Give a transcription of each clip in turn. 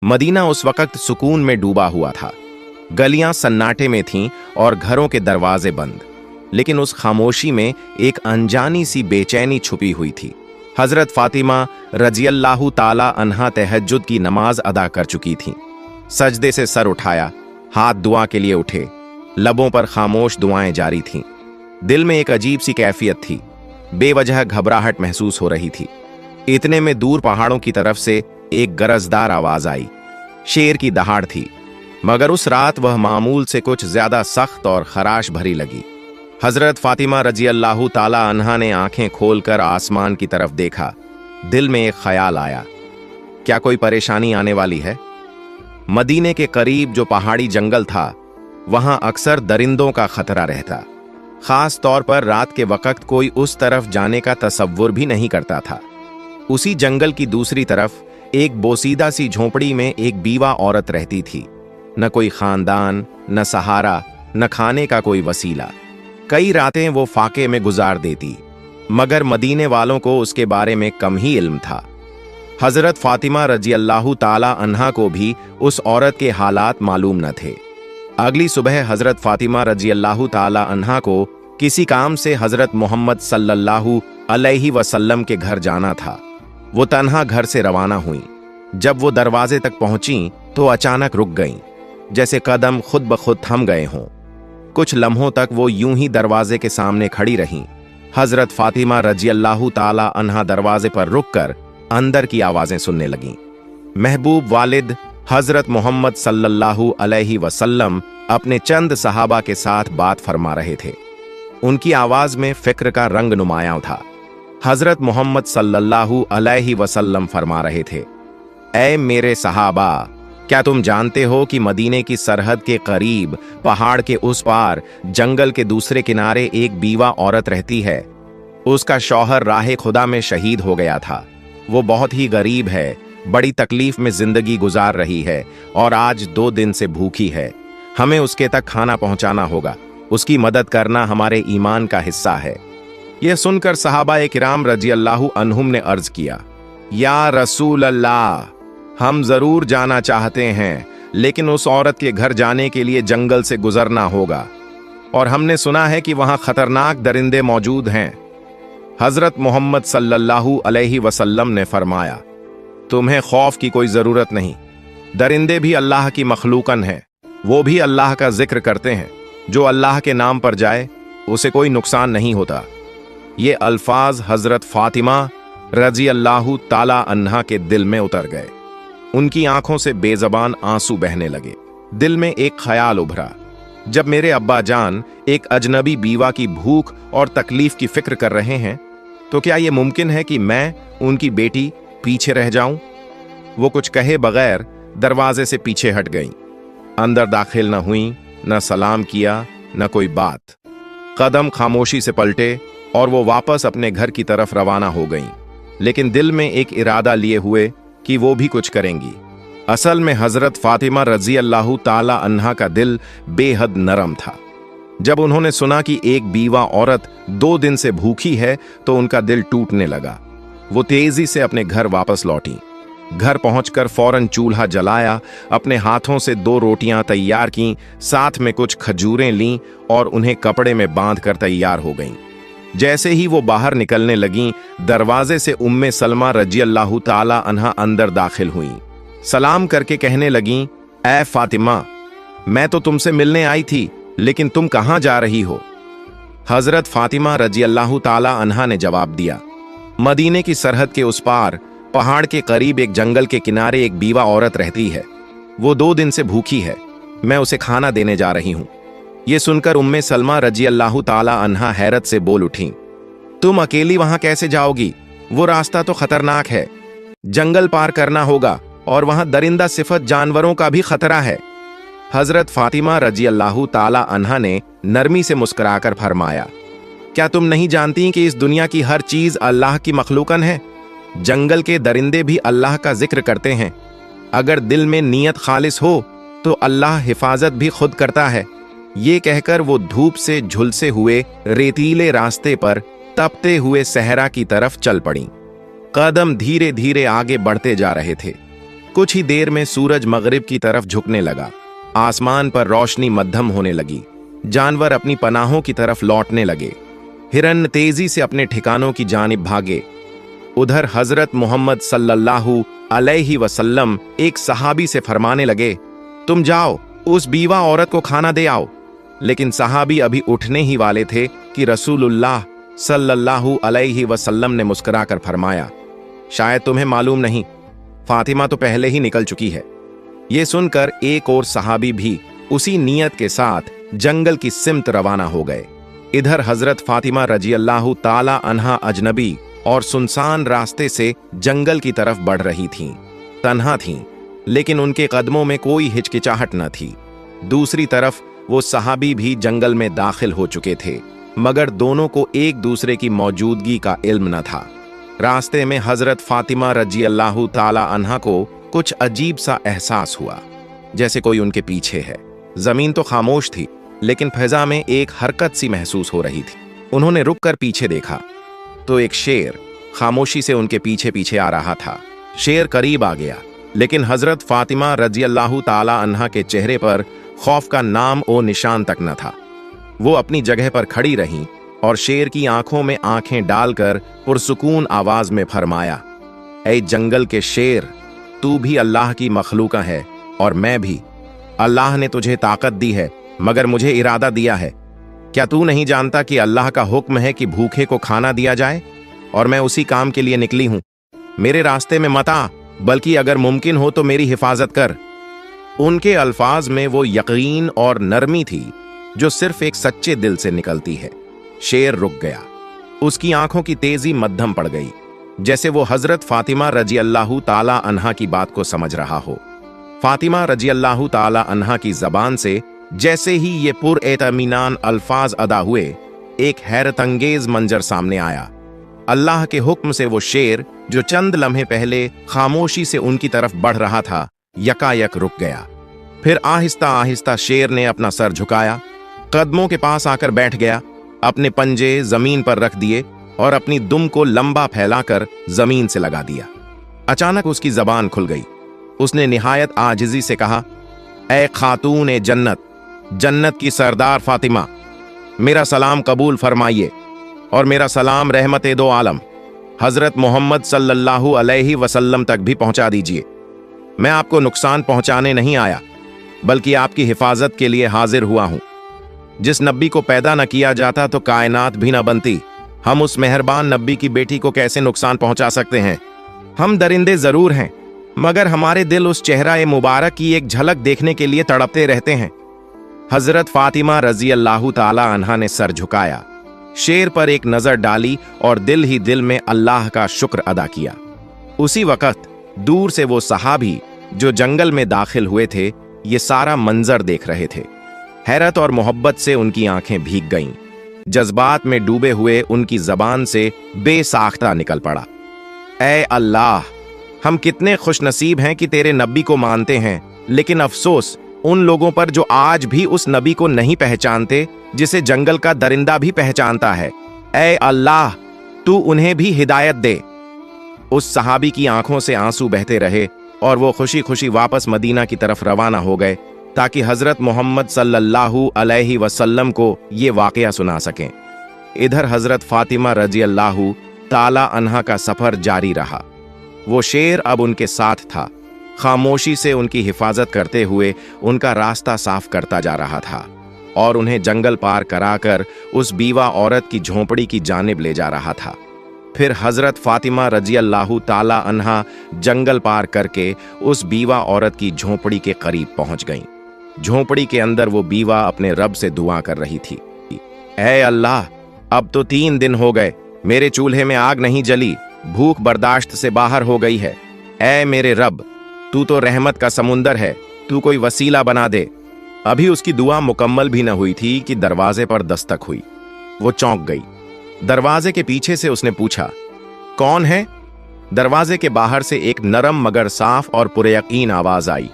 Medina उस वक्त सुकून में डूबा हुआ था। गलियां सन्नाटे में थीं और घरों के दरवाजे बंद, लेकिन उस खामोशी में एक अनजानी सी बेचैनी छुपी हुई थी। हजरत फातिमा रजियल्लाहु ताला अन्हा तहज्जुद की नमाज अदा कर चुकी थीं। सजदे से सर उठाया, हाथ दुआ के लिए उठे, लबों पर खामोश दुआएं जारी थीं। दिल में एक अजीब सी कैफियत थी, बेवजह घबराहट महसूस हो रही थी। इतने में दूर पहाड़ों की तरफ से एक गरजदार आवाज आई। शेर की दहाड़ थी, मगर उस रात वह मामूल से कुछ ज्यादा सख्त और खराश भरी लगी। हजरत फातिमा रजियल्लाहु ताला अन्हा ने आंखें खोलकर आसमान की तरफ देखा। दिल में एक ख्याल आया, क्या कोई परेशानी आने वाली है? मदीने के करीब जो पहाड़ी जंगल था, वहां अक्सर दरिंदों का खतरा रहता। खास तौर पर रात के वक्त कोई उस तरफ जाने का तसव्वुर भी नहीं करता था। उसी जंगल की दूसरी तरफ एक बोसीदा सी झोंपड़ी में एक बीवा औरत रहती थी। न कोई खानदान, न सहारा, न खाने का कोई वसीला। कई रातें वो फाके में गुजार देती, मगर मदीने वालों को उसके बारे में कम ही इल्म था। हजरत फातिमा रजियल्लाहु ताला अन्हा को भी उस औरत के हालात मालूम न थे। अगली सुबह हजरत फातिमा रजियल्लाहु ताला अन्हा को किसी काम से हजरत मोहम्मद सल्लल्लाहु अलैहि वसल्लम के घर जाना था। वो तन्हा घर से रवाना हुई। जब वो दरवाजे तक पहुंची तो अचानक रुक गईं, जैसे कदम खुद ब खुद थम गए हों। कुछ लम्हों तक वो यूं ही दरवाजे के सामने खड़ी रहीं। हजरत फातिमा रजियल्लाहु ताला अन्हा दरवाजे पर रुककर अंदर की आवाजें सुनने लगीं। महबूब वालिद हजरत मोहम्मद सल्लल्लाहु अलैहि वसल्लम अपने चंद सहाबा के साथ बात फरमा रहे थे। उनकी आवाज में फिक्र का रंग नुमायां था। हजरत मोहम्मद सल्लल्लाहु अलैहि वसल्लम फरमा रहे थे, ऐ मेरे सहाबा, क्या तुम जानते हो कि मदीने की सरहद के करीब पहाड़ के उस पार जंगल के दूसरे किनारे एक बीवा औरत रहती है। उसका शौहर राहे खुदा में शहीद हो गया था। वो बहुत ही गरीब है, बड़ी तकलीफ में जिंदगी गुजार रही है और आज 2 दिन से भूखी है। हमें उसके तक खाना पहुंचाना होगा। उसकी मदद करना हमारे ईमान का हिस्सा है। यह सुनकर सहाबा किराम रजियल्लाहु अन्हुम ने अर्ज किया, या रसूल अल्लाह, हम जरूर जाना चाहते हैं, लेकिन उस औरत के घर जाने के लिए जंगल से गुजरना होगा और हमने सुना है कि वहां खतरनाक दरिंदे मौजूद हैं। हजरत मोहम्मद सल्लल्लाहु अलैहि वसल्लम ने फरमाया, तुम्हें खौफ की कोई जरूरत नहीं। दरिंदे भी अल्लाह की मखलूकन हैं, वो भी अल्लाह का जिक्र करते हैं। जो अल्लाह के नाम पर जाए उसे कोई नुकसान नहीं होता। ये अल्फाज हजरत फातिमा रजियल्लाहु ताला अन्हा के दिल में उतर गए। उनकी आंखों से बेजबान आंसू बहने लगे। दिल में एक ख्याल उभरा, जब मेरे अब्बा जान एक अजनबी बीवा की भूख और तकलीफ की फिक्र कर रहे हैं, तो क्या यह मुमकिन है कि मैं उनकी बेटी पीछे रह जाऊं? वो कुछ कहे बगैर दरवाजे से पीछे हट गईं। अंदर दाखिल न हुई, न सलाम किया, न कोई बात। कदम खामोशी से पलटे और वो वापस अपने घर की तरफ रवाना हो गईं, लेकिन दिल में एक इरादा लिए हुए कि वो भी कुछ करेंगी। असल में हजरत फातिमा रजियल्लाहु ताला अन्हा का दिल बेहद नरम था। जब उन्होंने सुना कि एक बीवा औरत 2 दिन से भूखी है तो उनका दिल टूटने लगा। वो तेजी से अपने घर वापस लौटी। घर पहुंचकर फौरन चूल्हा जलाया, अपने हाथों से 2 रोटियां तैयार कीं, साथ में कुछ खजूरें लीं और उन्हें कपड़े में बांधकर तैयार हो गईं। जैसे ही वो बाहर निकलने लगीं, दरवाजे से उम्मे सलमा रजियल्लाहु ताला अन्हा अंदर दाखिल हुईं। सलाम करके कहने लगीं, ऐ फातिमा, मैं तो तुमसे मिलने आई थी, लेकिन तुम कहां जा रही हो? हजरत फातिमा रजियल्लाहु ताला अन्हा ने जवाब दिया, मदीने की सरहद के उस पार पहाड़ के करीब एक जंगल के किनारे एक बीवा औरत रहती है। वो 2 दिन से भूखी है, मैं उसे खाना देने जा रही हूं। ये सुनकर उम्मे सलमा रजियल्लाहु ताला अन्हा हैरत से बोल उठी, तुम अकेली वहां कैसे जाओगी? वो रास्ता तो खतरनाक है, जंगल पार करना होगा और वहां दरिंदा सिफत जानवरों का भी खतरा है। हजरत फातिमा रजियल्लाहु ताला अन्हा ने नरमी से मुस्कुराकर फरमाया, क्या तुम नहीं जानती कि इस दुनिया की हर चीज अल्लाह की मखलूकन है? जंगल के दरिंदे भी अल्लाह का जिक्र करते हैं। अगर दिल में नीयत खालिस हो तो अल्लाह हिफाजत भी खुद करता है। ये कहकर वो धूप से झुलसे हुए रेतीले रास्ते पर तपते हुए सहरा की तरफ चल पड़ी। कदम धीरे धीरे आगे बढ़ते जा रहे थे। कुछ ही देर में सूरज मगरिब की तरफ झुकने लगा। आसमान पर रोशनी मध्यम होने लगी। जानवर अपनी पनाहों की तरफ लौटने लगे। हिरन तेजी से अपने ठिकानों की जानिब भागे। उधर हजरत मोहम्मद सल्लल्लाहु अलैहि वसल्लम एक सहाबी से फरमाने लगे, तुम जाओ उस बीवा औरत को खाना दे आओ। लेकिन सहाबी अभी उठने ही वाले थे कि रसूलुल्लाह सल्लल्लाहु अलैहि वसल्लम ने मुस्कुराकर फरमाया, शायद तुम्हें मालूम नहीं, फातिमा तो पहले ही निकल चुकी है। ये सुनकर एक और सहाबी भी उसी नियत के साथ जंगल की सिमत रवाना हो गए। इधर हजरत फातिमा रजी अल्लाह ताला अन्हा अजनबी और सुनसान रास्ते से जंगल की तरफ बढ़ रही थीं। तन्हा थीं, लेकिन उनके कदमों में कोई हिचकिचाहट न थी। दूसरी तरफ वो सहाबी भी जंगल में दाखिल हो चुके थे, मगर दोनों को एक दूसरे की मौजूदगी का इल्म न था। रास्ते में हजरत फातिमा रजी अल्लाह ताला अन्हा को कुछ अजीब सा एहसास हुआ, जैसे कोई उनके पीछे है। जमीन तो खामोश थी, लेकिन फिजा में एक हरकत सी महसूस हो रही थी। उन्होंने रुक कर पीछे देखा तो एक शेर खामोशी से उनके पीछे पीछे आ रहा था। शेर करीब आ गया, लेकिन हजरत फातिमा रजी अल्लाह ताला अन्हा के चेहरे पर खौफ का नाम और निशान तक न था। वो अपनी जगह पर खड़ी रहीं और शेर की आंखों में आंखें डालकर पुरसुकून आवाज में फरमाया, ऐ जंगल के शेर, तू भी अल्लाह की मखलूका है और मैं भी। अल्लाह ने तुझे ताकत दी है, मगर मुझे इरादा दिया है। क्या तू नहीं जानता कि अल्लाह का हुक्म है कि भूखे को खाना दिया जाए, और मैं उसी काम के लिए निकली हूं। मेरे रास्ते में मत आ, बल्कि अगर मुमकिन हो तो मेरी हिफाजत कर। उनके अल्फाज में वो यकीन और नरमी थी जो सिर्फ एक सच्चे दिल से निकलती है। शेर रुक गया। उसकी आंखों की तेजी मध्यम पड़ गई, जैसे वो हजरत फातिमा रजी अल्लाह ताला अन्हा की बात को समझ रहा हो। फातिमा रजी अल्लाह ताला अन्हा की जबान से जैसे ही ये पुरएतमीनान अल्फाज अदा हुए, एक हैरतंगेज मंजर सामने आया। अल्लाह के हुक्म से वो शेर जो चंद लम्हे पहले खामोशी से उनकी तरफ बढ़ रहा था, यकायक रुक गया। फिर आहिस्ता आहिस्ता शेर ने अपना सर झुकाया, कदमों के पास आकर बैठ गया, अपने पंजे जमीन पर रख दिए और अपनी दुम को लंबा फैलाकर जमीन से लगा दिया। अचानक उसकी जबान खुल गई। उसने निहायत आजिजी से कहा, ऐ खातून जन्नत, जन्नत की सरदार फातिमा, मेरा सलाम कबूल फरमाइए और मेरा सलाम रहमत दो आलम हजरत मोहम्मद सल्लल्लाहु अलैहि वसल्लम तक भी पहुंचा दीजिए। मैं आपको नुकसान पहुंचाने नहीं आया, बल्कि आपकी हिफाजत के लिए हाजिर हुआ हूं। जिस नब्बी को पैदा न किया जाता तो कायनात भी न बनती। हम उस मेहरबान नब्बी की बेटी को कैसे नुकसान पहुंचा सकते हैं? हम दरिंदे जरूर हैं, मगर हमारे दिल उस चेहरा मुबारक की एक झलक देखने के लिए तड़पते रहते हैं। हजरत फातिमा रजी अल्लाह ताला अन्हा ने सर झुकाया, शेर पर एक नजर डाली और दिल ही दिल में अल्लाह का शुक्र अदा किया। उसी वक्त दूर से वो सहाबी जो जंगल में दाखिल हुए थे, ये सारा मंजर देख रहे थे। हैरत और मोहब्बत से उनकी आंखें भीग गईं। जज्बात में डूबे हुए उनकी जबान से बेसाख्ता निकल पड़ा, ऐ अल्लाह, हम कितने खुशनसीब हैं कि तेरे नबी को मानते हैं, लेकिन अफसोस उन लोगों पर जो आज भी उस नबी को नहीं पहचानते जिसे जंगल का दरिंदा भी पहचानता है। ऐ अल्लाह, तू उन्हें भी हिदायत दे। उस सहाबी की आंखों से आंसू बहते रहे और वो खुशी खुशी वापस मदीना की तरफ रवाना हो गए, ताकि हजरत मोहम्मद सल्लल्लाहु अलैहि वसल्लम को ये वाकया सुना सकें। इधर हजरत फातिमा रजी अल्लाह ताला अन्हा का सफर जारी रहा। वो शेर अब उनके साथ था, खामोशी से उनकी हिफाजत करते हुए उनका रास्ता साफ करता जा रहा था और उन्हें जंगल पार कराकर उस बीवा औरत की झोंपड़ी की जानिब ले जा रहा था। फिर हजरत फातिमा रजी अल्लाह ताला अन्हा जंगल पार करके उस बीवा औरत की झोंपड़ी के करीब पहुंच गईं। झोंपड़ी के अंदर वो बीवा अपने रब से दुआ कर रही थी, ऐ अल्लाह, अब तो 3 दिन हो गए, मेरे चूल्हे में आग नहीं जली, भूख बर्दाश्त से बाहर हो गई है। ऐ मेरे रब, तू तो रहमत का समुंदर है, तू कोई वसीला बना दे। अभी उसकी दुआ मुकम्मल भी न हुई थी कि दरवाजे पर दस्तक हुई। वो चौंक गई। दरवाजे के पीछे से उसने पूछा, कौन है? दरवाजे के बाहर से एक नरम मगर साफ और पुरयकीन आवाज आई,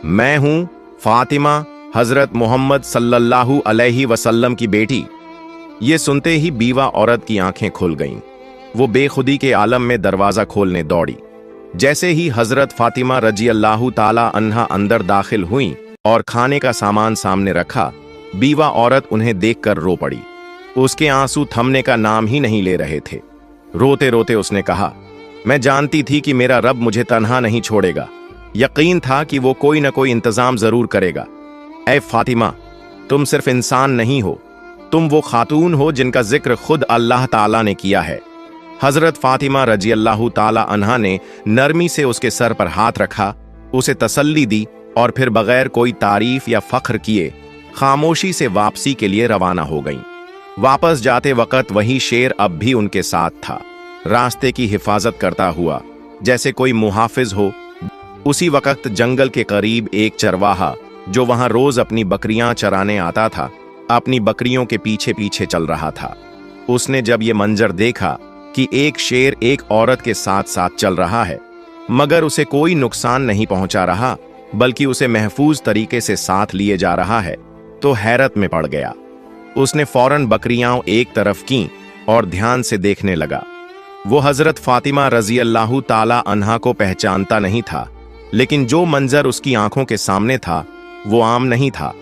मैं हूं फातिमा, हजरत मोहम्मद सल्लल्लाहु अलैहि वसल्लम की बेटी। ये सुनते ही बीवा औरत की आंखें खुल गईं। वो बेखुदी के आलम में दरवाजा खोलने दौड़ी। जैसे ही हजरत फातिमा रजी अल्लाह ताला अन्हा अंदर दाखिल हुई और खाने का सामान सामने रखा, बीवा औरत उन्हें देखकर रो पड़ी। उसके आंसू थमने का नाम ही नहीं ले रहे थे। रोते रोते उसने कहा, मैं जानती थी कि मेरा रब मुझे तन्हा नहीं छोड़ेगा। यकीन था कि वो कोई न कोई इंतजाम जरूर करेगा। ऐ फातिमा, तुम सिर्फ इंसान नहीं हो, तुम वो खातून हो जिनका जिक्र खुद अल्लाह ताला ने किया है। हजरत फातिमा रजी अल्लाह ताला अन्हा ने नरमी से उसके सर पर हाथ रखा, उसे तसल्ली दी और फिर बगैर कोई तारीफ या फख्र किए खामोशी से वापसी के लिए रवाना हो गईं। वापस जाते वक्त वही शेर अब भी उनके साथ था, रास्ते की हिफाजत करता हुआ जैसे कोई मुहाफिज हो। उसी वक्त जंगल के करीब एक चरवाहा जो वहां रोज अपनी बकरियां चराने आता था, अपनी बकरियों के पीछे पीछे चल रहा था। उसने जब ये मंजर देखा कि एक शेर एक औरत के साथ साथ चल रहा है, मगर उसे कोई नुकसान नहीं पहुंचा रहा बल्कि उसे महफूज तरीके से साथ लिए जा रहा है, तो हैरत में पड़ गया। उसने फौरन बकरियां एक तरफ की और ध्यान से देखने लगा। वो हजरत फातिमा रजी अल्लाह ताला अन्हा को पहचानता नहीं था, लेकिन जो मंजर उसकी आंखों के सामने था वो आम नहीं था।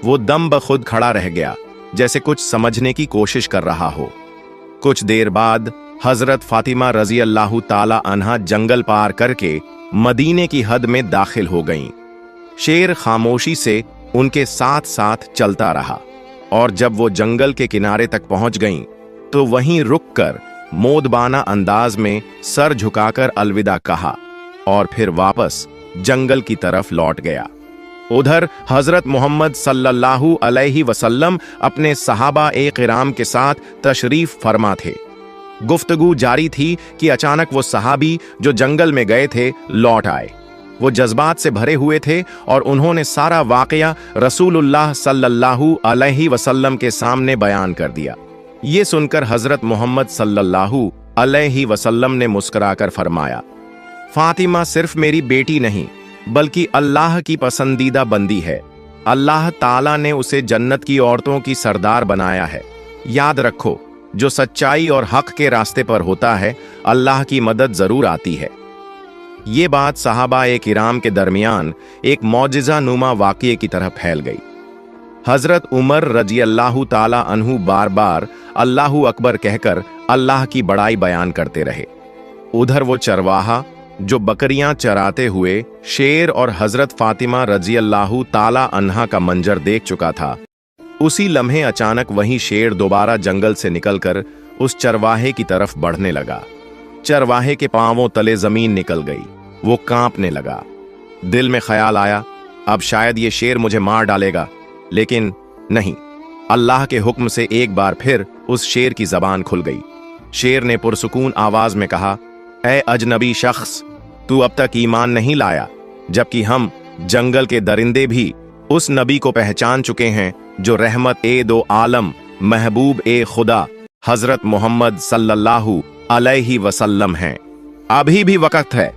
वो दम बखुद खड़ा रह गया, जैसे कुछ समझने की कोशिश कर रहा हो। कुछ देर बाद हजरत फातिमा रजी अल्लाह ताला अन्हा जंगल पार करके मदीने की हद में दाखिल हो गईं। शेर खामोशी से उनके साथ साथ चलता रहा और जब वो जंगल के किनारे तक पहुंच गईं, तो वहीं रुककर मोदबाना अंदाज में सर झुकाकर अलविदा कहा और फिर वापस जंगल की तरफ लौट गया। उधर हजरत मोहम्मद सल्लल्लाहु अलैहि वसल्लम अपने सहाबा ए किराम के साथ तशरीफ फरमा थे। गुफ्तगू जारी थी कि अचानक वो सहाबी जो जंगल में गए थे लौट आए। वो जज्बात से भरे हुए थे और उन्होंने सारा वाकया रसूलुल्लाह सल्लल्लाहु अलैहि वसल्लम के सामने बयान कर दिया। ये सुनकर हजरत मोहम्मद सल्लल्लाहु अलैहि वसल्लम ने मुस्कुराकर फरमाया, फातिमा सिर्फ मेरी बेटी नहीं बल्कि अल्लाह की पसंदीदा बंदी है। अल्लाह ताला ने उसे जन्नत की औरतों की सरदार बनाया है। याद रखो, जो सच्चाई और हक के रास्ते पर होता है, अल्लाह की मदद जरूर आती है। ये बात सहाबा ए किराम के दरमियान एक मौजिज़ा नुमा वाक़ये की तरह फैल गई। हजरत उमर रजी अल्लाह ताला अन्हु बार बार अल्लाहु अकबर कहकर अल्लाह की बड़ाई बयान करते रहे। उधर वो चरवाहा जो बकरियां चराते हुए शेर और हजरत फातिमा रजी अल्लाह ताला अन्हा का मंजर देख चुका था, उसी लम्हे अचानक वही शेर दोबारा जंगल से निकलकर उस चरवाहे की तरफ बढ़ने लगा। चरवाहे के पांवों तले जमीन निकल गई। वो कांपने लगा। दिल में ख्याल आया, अब शायद ये शेर मुझे मार डालेगा, लेकिन नहीं। अल्लाह के हुक्म से एक बार फिर उस शेर की जबान खुल गई। शेर ने पुरसुकून आवाज में कहा, ऐ अजनबी शख्स, तू अब तक ईमान नहीं लाया, जबकि हम जंगल के दरिंदे भी उस नबी को पहचान चुके हैं जो रहमत ए दो आलम महबूब ए खुदा हजरत मोहम्मद सल्लल्लाहु अलैहि वसल्लम हैं। अभी भी वक्त है,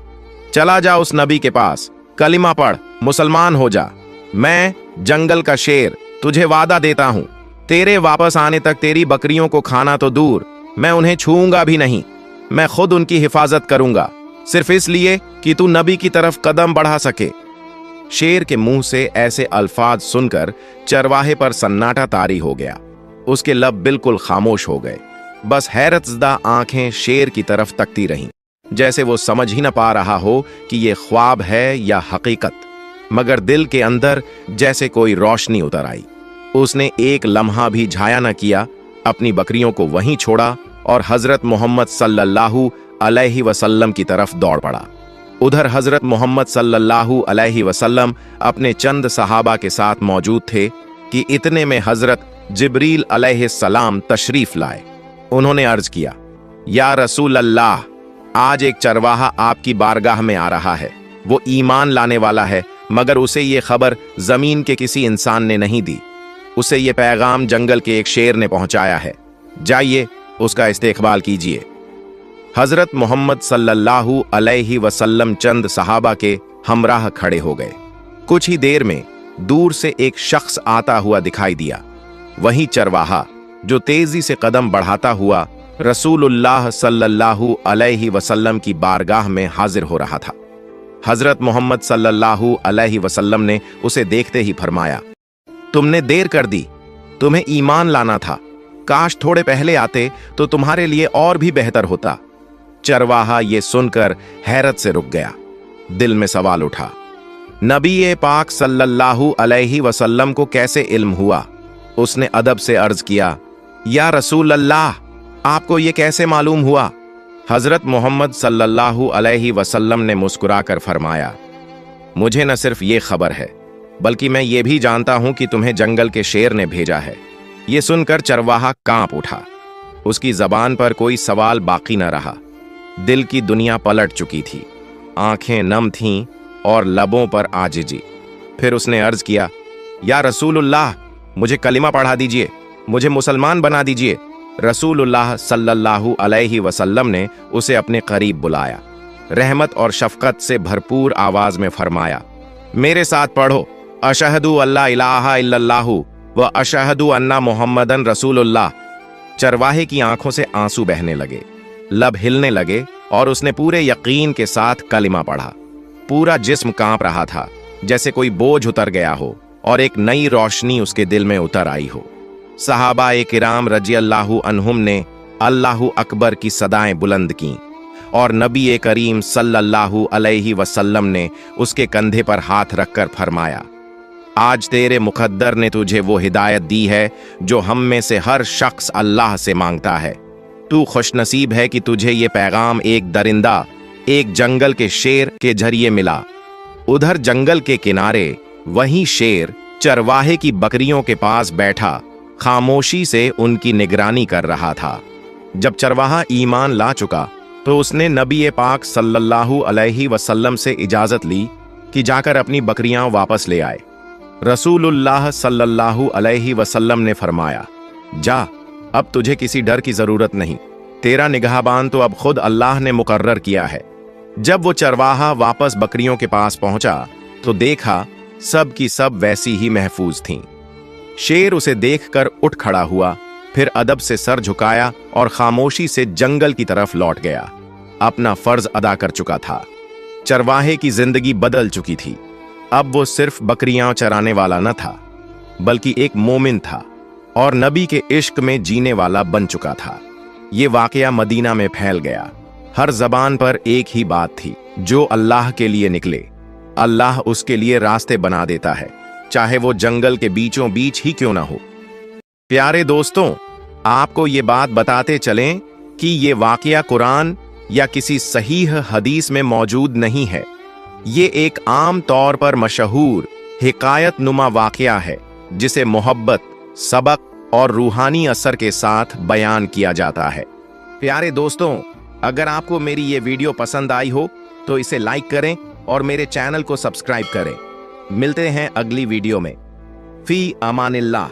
चला जा उस नबी के पास, कलिमा पढ़, मुसलमान हो जा। मैं जंगल का शेर तुझे वादा देता हूं, तेरे वापस आने तक तेरी बकरियों को खाना तो दूर, मैं उन्हें छूऊंगा भी नहीं। मैं खुद उनकी हिफाजत करूंगा, सिर्फ इसलिए कि तू नबी की तरफ कदम बढ़ा सके। शेर के मुंह से ऐसे अल्फाज सुनकर चरवाहे पर सन्नाटा तारी हो गया। उसके लब बिल्कुल खामोश हो गए। बस हैरतज़दा आंखें शेर की तरफ तकती रहीं, जैसे वो समझ ही न पा रहा हो कि ये ख्वाब है या हकीकत। मगर दिल के अंदर जैसे कोई रोशनी उतर आई। उसने एक लम्हा भी झाया न किया, अपनी बकरियों को वहीं छोड़ा और हजरत मोहम्मद सल्लल्लाहु अलैहि वसल्लम की तरफ दौड़ पड़ा। उधर हजरत मोहम्मद सल्लल्लाहु अलैहि वसल्लम अपने चंद सहाबा के साथ मौजूद थे कि इतने में हजरत जिब्रील अलैहिस्सलाम तशरीफ लाए। उन्होंने अर्ज किया, या रसूल अल्लाह, आज एक चरवाहा आपकी बारगाह में आ रहा है। वो ईमान लाने वाला है, मगर उसे ये खबर जमीन के किसी इंसान ने नहीं दी। उसे ये पैगाम जंगल के एक शेर ने पहुंचाया है। जाइए, उसका इस्तेकबाल कीजिए। हजरत मोहम्मद सल्लल्लाहु अलैहि वसल्लम चंद सहाबा के हमराह खड़े हो गए। कुछ ही देर में दूर से एक शख्स आता हुआ दिखाई दिया। वही चरवाहा जो तेजी से कदम बढ़ाता हुआ रसूलुल्लाह सल्लल्लाहु अलैहि वसल्लम की बारगाह में हाजिर हो रहा था। हजरत मोहम्मद सल्लल्लाहु अलैहि वसल्लम ने उसे देखते ही फरमाया, तुमने देर कर दी, तुम्हें ईमान लाना था, काश थोड़े पहले आते तो तुम्हारे लिए और भी बेहतर होता। चरवाहा ये सुनकर हैरत से रुक गया। दिल में सवाल उठा, नबी पाक सल्लल्लाहु अलैहि वसल्लम को कैसे इल्म हुआ? उसने अदब से अर्ज किया, या रसूल अल्लाह, आपको ये कैसे मालूम हुआ? हजरत मोहम्मद सल्लल्लाहु अलैहि वसल्लम ने मुस्कुराकर फरमाया, मुझे न सिर्फ ये खबर है, बल्कि मैं ये भी जानता हूं कि तुम्हें जंगल के शेर ने भेजा है। ये सुनकर चरवाहा कांप उठा। उसकी जबान पर कोई सवाल बाकी न रहा। दिल की दुनिया पलट चुकी थी, आंखें नम थीं और लबों पर आजिजी। फिर उसने अर्ज किया, या रसूलुल्लाह, मुझे कलिमा पढ़ा दीजिए, मुझे मुसलमान बना दीजिए। रसूलुल्लाह सल्लल्लाहु अलैहि वसल्लम ने उसे अपने करीब बुलाया। रहमत और शफकत से भरपूर आवाज में फरमाया, मेरे साथ पढ़ो, अशहदु अल्ला इलाहा इल्लल्लाहु व अशहदु अन्ना मुहम्मदन रसूलुल्लाह। चरवाहे की आंखों से आंसू बहने लगे, लब हिलने लगे और उसने पूरे यकीन के साथ कलिमा पढ़ा। पूरा जिस्म कांप रहा था, जैसे कोई बोझ उतर गया हो और एक नई रोशनी उसके दिल में उतर आई हो। सहाबाए किराम रज़ियल्लाहु अन्हुम ने अल्लाहु अकबर की सदाएं बुलंद की और नबी करीम सल्लल्लाहु अलैहि वसल्लम ने उसके कंधे पर हाथ रखकर फरमाया, आज तेरे मुकद्दर ने तुझे वो हिदायत दी है जो हम में से हर शख्स अल्लाह से मांगता है। तू खुशनसीब है कि तुझे ये पैगाम एक दरिंदा, एक जंगल के शेर के जरिए मिला। उधर जंगल के किनारे वही शेर चरवाहे की बकरियों के पास बैठा खामोशी से उनकी निगरानी कर रहा था। जब चरवाहा ईमान ला चुका तो उसने नबी पाक सल्लल्लाहु अलैहि वसल्लम से इजाजत ली कि जाकर अपनी बकरियां वापस ले आए। रसूलुल्लाह सल्लल्लाहु अलैहि वसल्लम ने फरमाया, जा, अब तुझे किसी डर की जरूरत नहीं, तेरा निगहबान तो अब खुद अल्लाह ने मुकर्रर किया है। जब वो चरवाहा वापस बकरियों के पास पहुंचा तो देखा सब की सब वैसी ही महफूज थीं। शेर उसे देखकर उठ खड़ा हुआ, फिर अदब से सर झुकाया और खामोशी से जंगल की तरफ लौट गया। अपना फर्ज अदा कर चुका था। चरवाहे की जिंदगी बदल चुकी थी। अब वो सिर्फ बकरियां चराने वाला न था, बल्कि एक मोमिन था और नबी के इश्क में जीने वाला बन चुका था। ये वाकया मदीना में फैल गया। हर जबान पर एक ही बात थी, जो अल्लाह के लिए निकले, अल्लाह उसके लिए रास्ते बना देता है, चाहे वो जंगल के बीचों बीच ही क्यों ना हो। प्यारे दोस्तों, आपको ये बात बताते चलें कि ये वाकया कुरान या किसी सहीह हदीस में मौजूद नहीं है। ये एक आम तौर पर मशहूर हिकायत नुमा वाकया है, जिसे मोहब्बत, सबक और रूहानी असर के साथ बयान किया जाता है। प्यारे दोस्तों, अगर आपको मेरी ये वीडियो पसंद आई हो तो इसे लाइक करें और मेरे चैनल को सब्सक्राइब करें। मिलते हैं अगली वीडियो में। फी अमानिल्लाह।